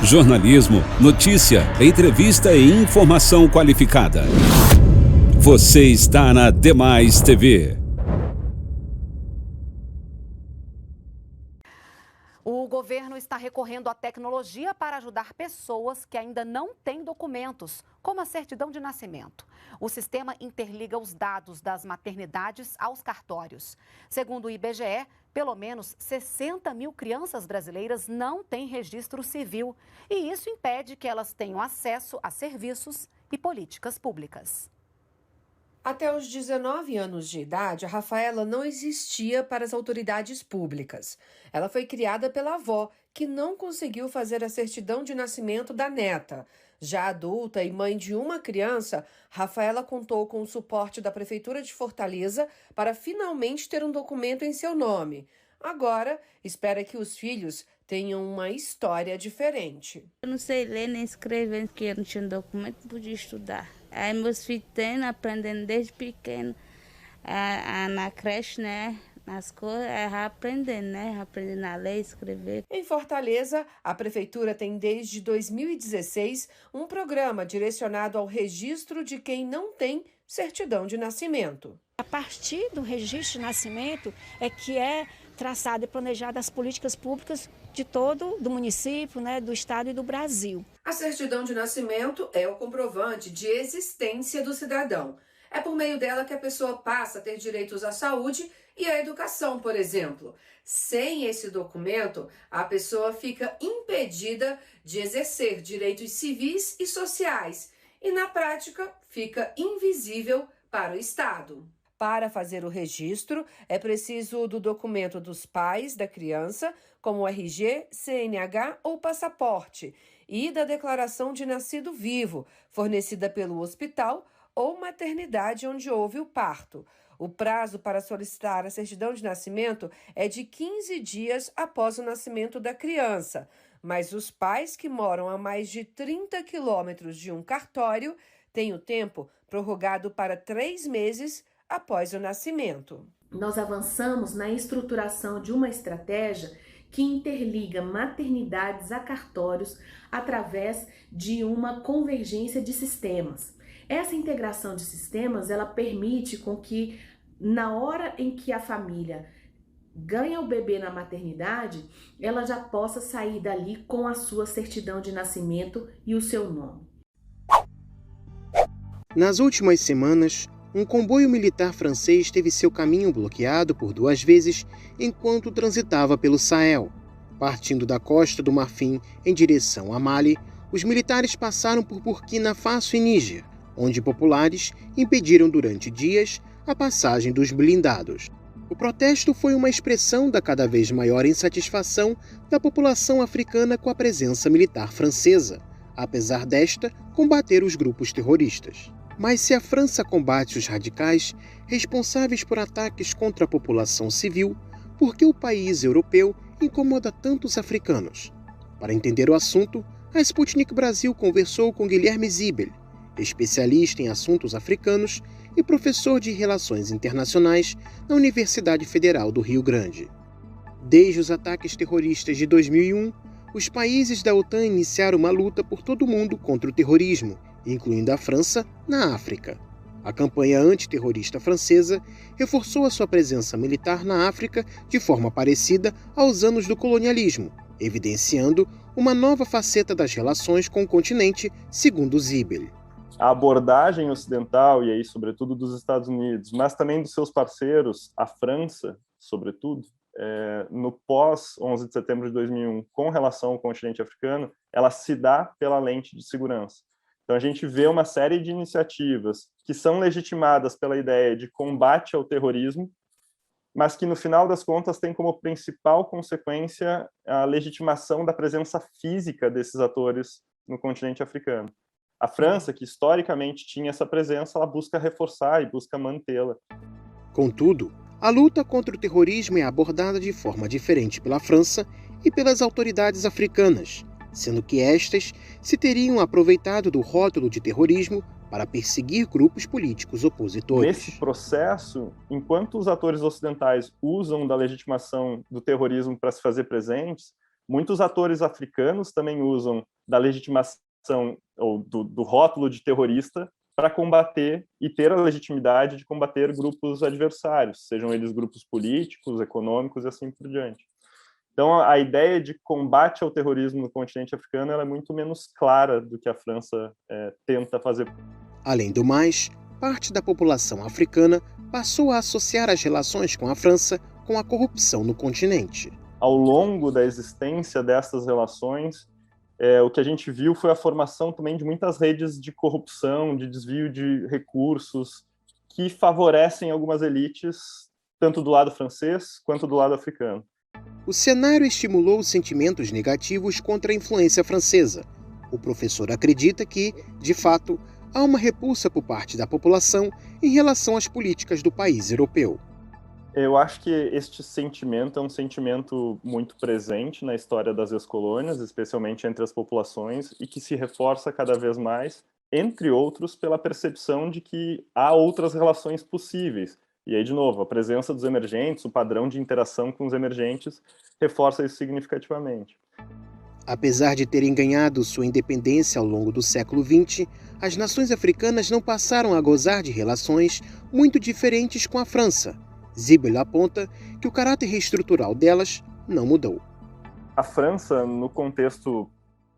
Jornalismo, notícia, entrevista e informação qualificada. Você está na Demais TV. O governo está recorrendo à tecnologia para ajudar pessoas que ainda não têm documentos, como a certidão de nascimento. O sistema interliga os dados das maternidades aos cartórios. Segundo o IBGE, pelo menos 60 mil crianças brasileiras não têm registro civil. E isso impede que elas tenham acesso a serviços e políticas públicas. Até os 19 anos de idade, a Rafaela não existia para as autoridades públicas. Ela foi criada pela avó, que não conseguiu fazer a certidão de nascimento da neta. Já adulta e mãe de uma criança, Rafaela contou com o suporte da Prefeitura de Fortaleza para finalmente ter um documento em seu nome. Agora, espera que os filhos tenham uma história diferente. Eu não sei ler nem escrever, porque eu não tinha documento, não podia estudar. Aí meus filhos tendo, aprendendo desde pequeno, na creche, né? Nas coisas, aprendendo, né? Aprendendo a ler, escrever. Em Fortaleza, a Prefeitura tem desde 2016 um programa direcionado ao registro de quem não tem certidão de nascimento. A partir do registro de nascimento é que é traçada e planejada as políticas públicas do município, né, do estado e do Brasil. A certidão de nascimento é o comprovante de existência do cidadão. É por meio dela que a pessoa passa a ter direitos à saúde e à educação, por exemplo. Sem esse documento, a pessoa fica impedida de exercer direitos civis e sociais e, na prática, fica invisível para o Estado. Para fazer o registro, é preciso do documento dos pais da criança, como o RG, CNH ou passaporte, e da declaração de nascido vivo, fornecida pelo hospital ou maternidade onde houve o parto. O prazo para solicitar a certidão de nascimento é de 15 dias após o nascimento da criança, mas os pais que moram a mais de 30 quilômetros de um cartório têm o tempo prorrogado para 3 meses após o nascimento. Nós avançamos na estruturação de uma estratégia que interliga maternidades a cartórios através de uma convergência de sistemas. Essa integração de sistemas, ela permite com que, na hora em que a família ganha o bebê na maternidade, ela já possa sair dali com a sua certidão de nascimento e o seu nome. Nas últimas semanas, um comboio militar francês teve seu caminho bloqueado por 2 vezes enquanto transitava pelo Sahel. Partindo da Costa do Marfim em direção a Mali, os militares passaram por Burkina Faso e Níger, onde populares impediram durante dias a passagem dos blindados. O protesto foi uma expressão da cada vez maior insatisfação da população africana com a presença militar francesa, apesar desta combater os grupos terroristas. Mas se a França combate os radicais responsáveis por ataques contra a população civil, por que o país europeu incomoda tantos africanos? Para entender o assunto, a Sputnik Brasil conversou com Guilherme Zibel, especialista em assuntos africanos e professor de Relações Internacionais na Universidade Federal do Rio Grande. Desde os ataques terroristas de 2001, os países da OTAN iniciaram uma luta por todo o mundo contra o terrorismo, incluindo a França, na África. A campanha antiterrorista francesa reforçou a sua presença militar na África de forma parecida aos anos do colonialismo, evidenciando uma nova faceta das relações com o continente, segundo Zibel. A abordagem ocidental, e aí sobretudo dos Estados Unidos, mas também dos seus parceiros, a França, sobretudo, no pós-11 de setembro de 2001, com relação ao continente africano, ela se dá pela lente de segurança. Então, a gente vê uma série de iniciativas que são legitimadas pela ideia de combate ao terrorismo, mas que, no final das contas, tem como principal consequência a legitimação da presença física desses atores no continente africano. A França, que historicamente tinha essa presença, ela busca reforçar e busca mantê-la. Contudo, a luta contra o terrorismo é abordada de forma diferente pela França e pelas autoridades africanas, sendo que estas se teriam aproveitado do rótulo de terrorismo para perseguir grupos políticos opositores. Nesse processo, enquanto os atores ocidentais usam da legitimação do terrorismo para se fazer presentes, muitos atores africanos também usam da legitimação ou do rótulo de terrorista para combater e ter a legitimidade de combater grupos adversários, sejam eles grupos políticos, econômicos e assim por diante. Então, a ideia de combate ao terrorismo no continente africano ela é muito menos clara do que a França tenta fazer. Além do mais, parte da população africana passou a associar as relações com a França com a corrupção no continente. Ao longo da existência dessas relações, o que a gente viu foi a formação também de muitas redes de corrupção, de desvio de recursos, que favorecem algumas elites, tanto do lado francês quanto do lado africano. O cenário estimulou sentimentos negativos contra a influência francesa. O professor acredita que, de fato, há uma repulsa por parte da população em relação às políticas do país europeu. Eu acho que este sentimento é um sentimento muito presente na história das ex-colônias, especialmente entre as populações, e que se reforça cada vez mais, entre outros, pela percepção de que há outras relações possíveis. E aí, de novo, a presença dos emergentes, o padrão de interação com os emergentes, reforça isso significativamente. Apesar de terem ganhado sua independência ao longo do século XX, as nações africanas não passaram a gozar de relações muito diferentes com a França. Zibel aponta que o caráter estrutural delas não mudou. A França, no contexto,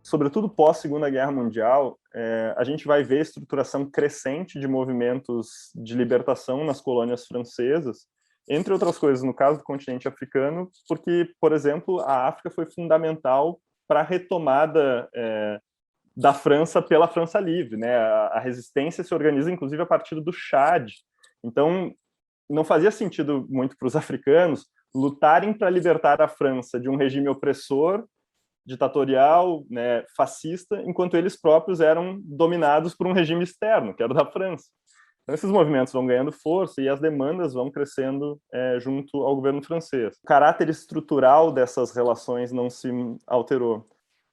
sobretudo pós-Segunda Guerra Mundial, a gente vai ver a estruturação crescente de movimentos de libertação nas colônias francesas, entre outras coisas, no caso do continente africano, porque, por exemplo, a África foi fundamental para a retomada da França pela França Livre, né? A resistência se organiza, inclusive, a partir do Chad. Então, não fazia sentido muito para os africanos lutarem para libertar a França de um regime opressor, ditatorial, né, fascista, enquanto eles próprios eram dominados por um regime externo, que era o da França. Então, esses movimentos vão ganhando força e as demandas vão crescendo junto ao governo francês. O caráter estrutural dessas relações não se alterou.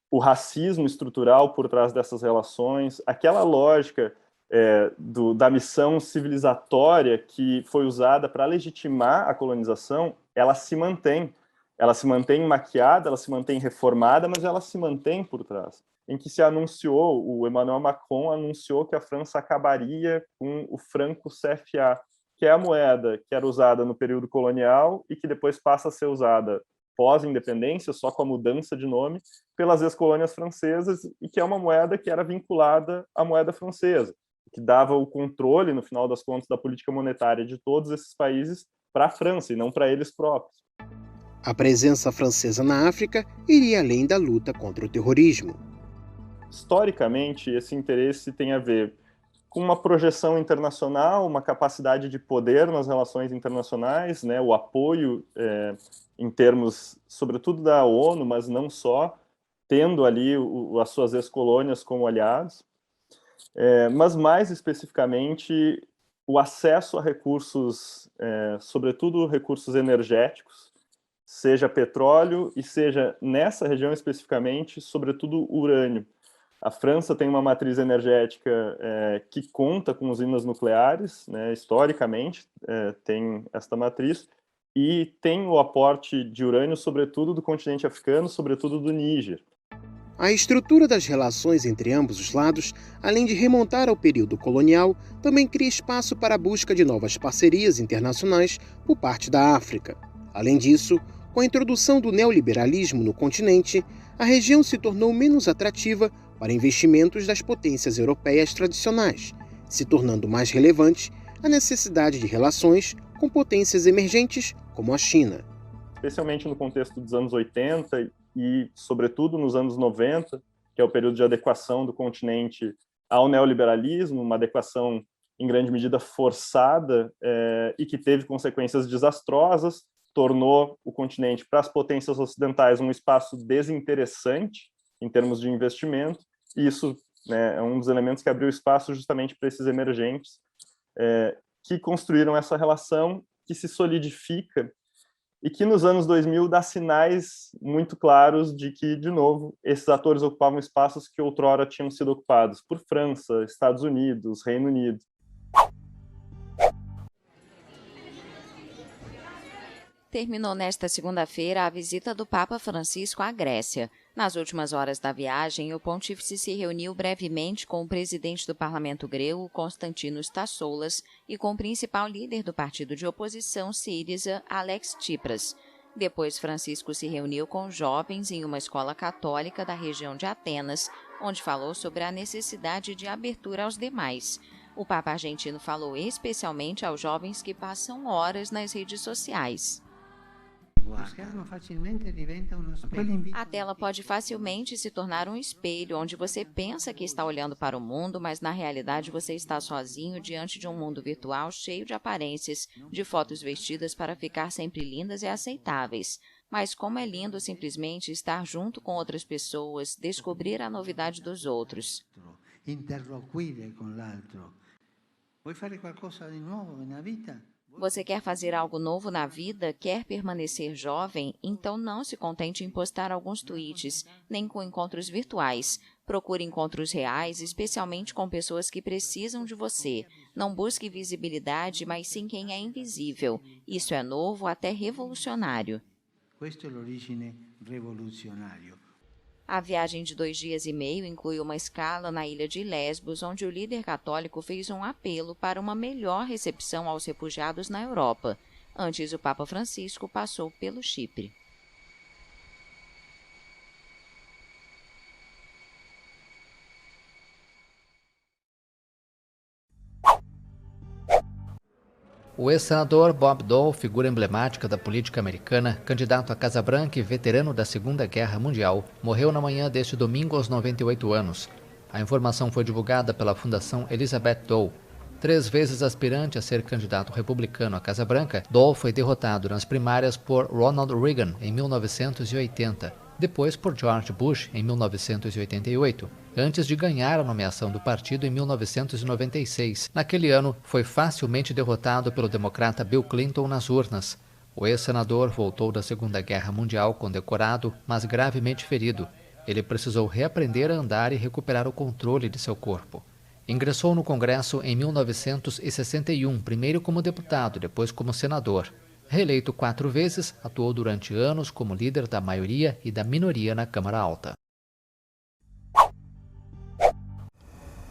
O racismo estrutural por trás dessas relações, aquela lógica da missão civilizatória que foi usada para legitimar a colonização, ela se mantém. Ela se mantém maquiada, ela se mantém reformada, mas ela se mantém por trás. Em que se anunciou, o Emmanuel Macron anunciou que a França acabaria com o franco CFA, que é a moeda que era usada no período colonial e que depois passa a ser usada pós-independência, só com a mudança de nome, pelas ex-colônias francesas, e que é uma moeda que era vinculada à moeda francesa, que dava o controle, no final das contas, da política monetária de todos esses países para a França e não para eles próprios. A presença francesa na África iria além da luta contra o terrorismo. Historicamente, esse interesse tem a ver com uma projeção internacional, uma capacidade de poder nas relações internacionais, né, o apoio em termos, sobretudo da ONU, mas não só, tendo ali as suas ex-colônias como aliados, mas mais especificamente o acesso a recursos, sobretudo recursos energéticos, seja petróleo e seja, nessa região especificamente, sobretudo urânio. A França tem uma matriz energética que conta com usinas nucleares, né, historicamente tem esta matriz, e tem o aporte de urânio, sobretudo do continente africano, sobretudo do Níger. A estrutura das relações entre ambos os lados, além de remontar ao período colonial, também cria espaço para a busca de novas parcerias internacionais por parte da África. Além disso, com a introdução do neoliberalismo no continente, a região se tornou menos atrativa para investimentos das potências europeias tradicionais, se tornando mais relevante a necessidade de relações com potências emergentes como a China. Especialmente no contexto dos anos 80 e, sobretudo, nos anos 90, que é o período de adequação do continente ao neoliberalismo, uma adequação em grande medida forçada e que teve consequências desastrosas, tornou o continente para as potências ocidentais um espaço desinteressante em termos de investimento, e isso, né, é um dos elementos que abriu espaço justamente para esses emergentes que construíram essa relação que se solidifica e que nos anos 2000 dá sinais muito claros de que, de novo, esses atores ocupavam espaços que outrora tinham sido ocupados por França, Estados Unidos, Reino Unido. Terminou nesta segunda-feira a visita do Papa Francisco à Grécia. Nas últimas horas da viagem, o pontífice se reuniu brevemente com o presidente do parlamento grego, Konstantinos Tassoulas, e com o principal líder do partido de oposição, Síriza, Alex Tsipras. Depois, Francisco se reuniu com jovens em uma escola católica da região de Atenas, onde falou sobre a necessidade de abertura aos demais. O Papa argentino falou especialmente aos jovens que passam horas nas redes sociais. A tela pode facilmente se tornar um espelho, onde você pensa que está olhando para o mundo, mas na realidade você está sozinho diante de um mundo virtual cheio de aparências, de fotos vestidas para ficar sempre lindas e aceitáveis. Mas como é lindo simplesmente estar junto com outras pessoas, descobrir a novidade dos outros. Você quer fazer algo novo na vida? Quer permanecer jovem? Então não se contente em postar alguns tweets, nem com encontros virtuais. Procure encontros reais, especialmente com pessoas que precisam de você. Não busque visibilidade, mas sim quem é invisível. Isso é novo, até revolucionário. A viagem de 2 dias e meio inclui uma escala na ilha de Lesbos, onde o líder católico fez um apelo para uma melhor recepção aos refugiados na Europa. Antes, o Papa Francisco passou pelo Chipre. O ex-senador Bob Dole, figura emblemática da política americana, candidato à Casa Branca e veterano da Segunda Guerra Mundial, morreu na manhã deste domingo aos 98 anos. A informação foi divulgada pela Fundação Elizabeth Dole. 3 vezes aspirante a ser candidato republicano à Casa Branca, Dole foi derrotado nas primárias por Ronald Reagan em 1980, depois por George Bush em 1988, antes de ganhar a nomeação do partido em 1996. Naquele ano, foi facilmente derrotado pelo democrata Bill Clinton nas urnas. O ex-senador voltou da Segunda Guerra Mundial condecorado, mas gravemente ferido. Ele precisou reaprender a andar e recuperar o controle de seu corpo. Ingressou no Congresso em 1961, primeiro como deputado, depois como senador. Reeleito 4 vezes, atuou durante anos como líder da maioria e da minoria na Câmara Alta.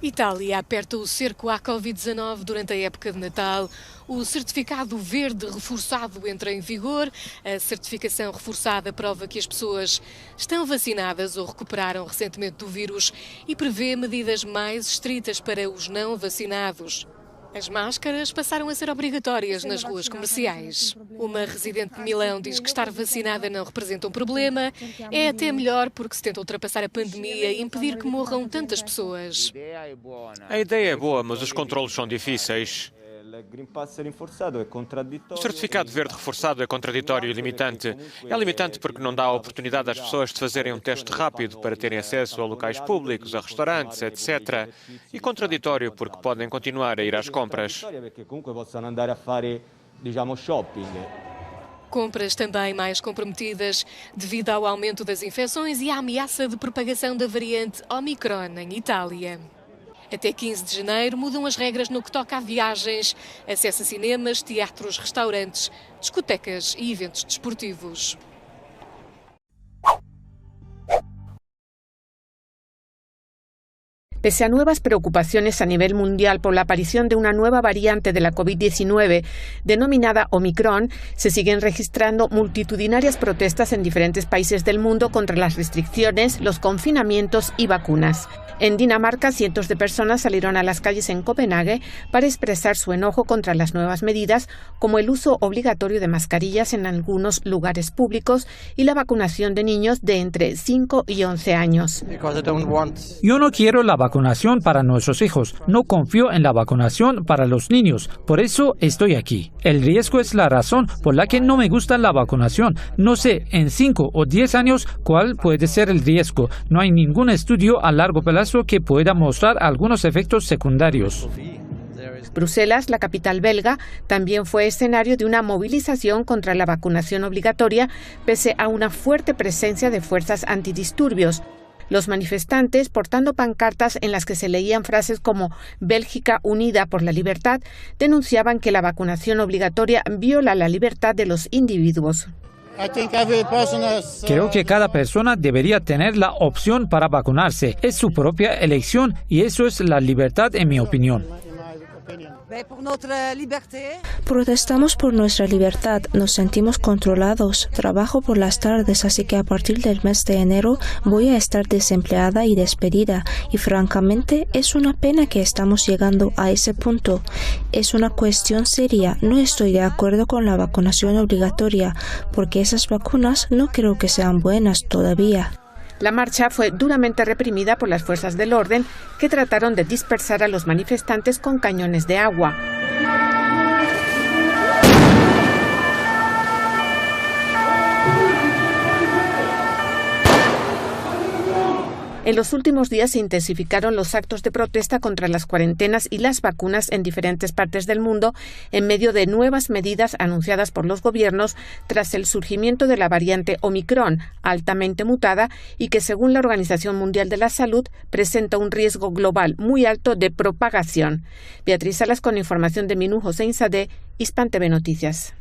Itália aperta o cerco à Covid-19 durante a época de Natal. O certificado verde reforçado entra em vigor. A certificação reforçada prova que as pessoas estão vacinadas ou recuperaram recentemente do vírus e prevê medidas mais estritas para os não vacinados. As máscaras passaram a ser obrigatórias nas ruas comerciais. Uma residente de Milão diz que estar vacinada não representa um problema. É até melhor porque se tenta ultrapassar a pandemia e impedir que morram tantas pessoas. A ideia é boa, mas os controlos são difíceis. O certificado verde reforçado é contraditório e limitante. É limitante porque não dá a oportunidade às pessoas de fazerem um teste rápido para terem acesso a locais públicos, a restaurantes, etc. E contraditório porque podem continuar a ir às compras. Compras também mais comprometidas devido ao aumento das infecções e à ameaça de propagação da variante Omicron em Itália. Até 15 de janeiro mudam as regras no que toca a viagens, acesso a cinemas, teatros, restaurantes, discotecas e eventos desportivos. Pese a nuevas preocupaciones a nivel mundial por la aparición de una nueva variante de la COVID-19 denominada Omicron, se siguen registrando multitudinarias protestas en diferentes países del mundo contra las restricciones, los confinamientos y vacunas. En Dinamarca, cientos de personas salieron a las calles en Copenhague para expresar su enojo contra las nuevas medidas, como el uso obligatorio de mascarillas en algunos lugares públicos y la vacunación de niños de entre 5 y 11 años. Yo no quiero la vacunación para nuestros hijos. No confío en la vacunación para los niños. Por eso estoy aquí. El riesgo es la razón por la que no me gusta la vacunación. No sé, en 5 o 10 años, cuál puede ser el riesgo. No hay ningún estudio a largo plazo que pueda mostrar algunos efectos secundarios. Bruselas, la capital belga, también fue escenario de una movilización contra la vacunación obligatoria, pese a una fuerte presencia de fuerzas antidisturbios. Los manifestantes, portando pancartas en las que se leían frases como «Bélgica unida por la libertad», denunciaban que la vacunación obligatoria viola la libertad de los individuos. Creo que cada persona debería tener la opción para vacunarse. Es su propia elección y eso es la libertad, en mi opinión. Protestamos por nuestra libertad, nos sentimos controlados. Trabajo por las tardes, así que a partir del mes de enero voy a estar desempleada y despedida. Y francamente es una pena que estamos llegando a ese punto. Es una cuestión seria. No estoy de acuerdo con la vacunación obligatoria, porque esas vacunas no creo que sean buenas todavía. La marcha fue duramente reprimida por las fuerzas del orden, que trataron de dispersar a los manifestantes con cañones de agua. En los últimos días se intensificaron los actos de protesta contra las cuarentenas y las vacunas en diferentes partes del mundo, en medio de nuevas medidas anunciadas por los gobiernos tras el surgimiento de la variante Omicron, altamente mutada y que, según la Organización Mundial de la Salud, presenta un riesgo global muy alto de propagación. Beatriz Salas con información de Minú Hossein Sadeh, Hispan TV Noticias.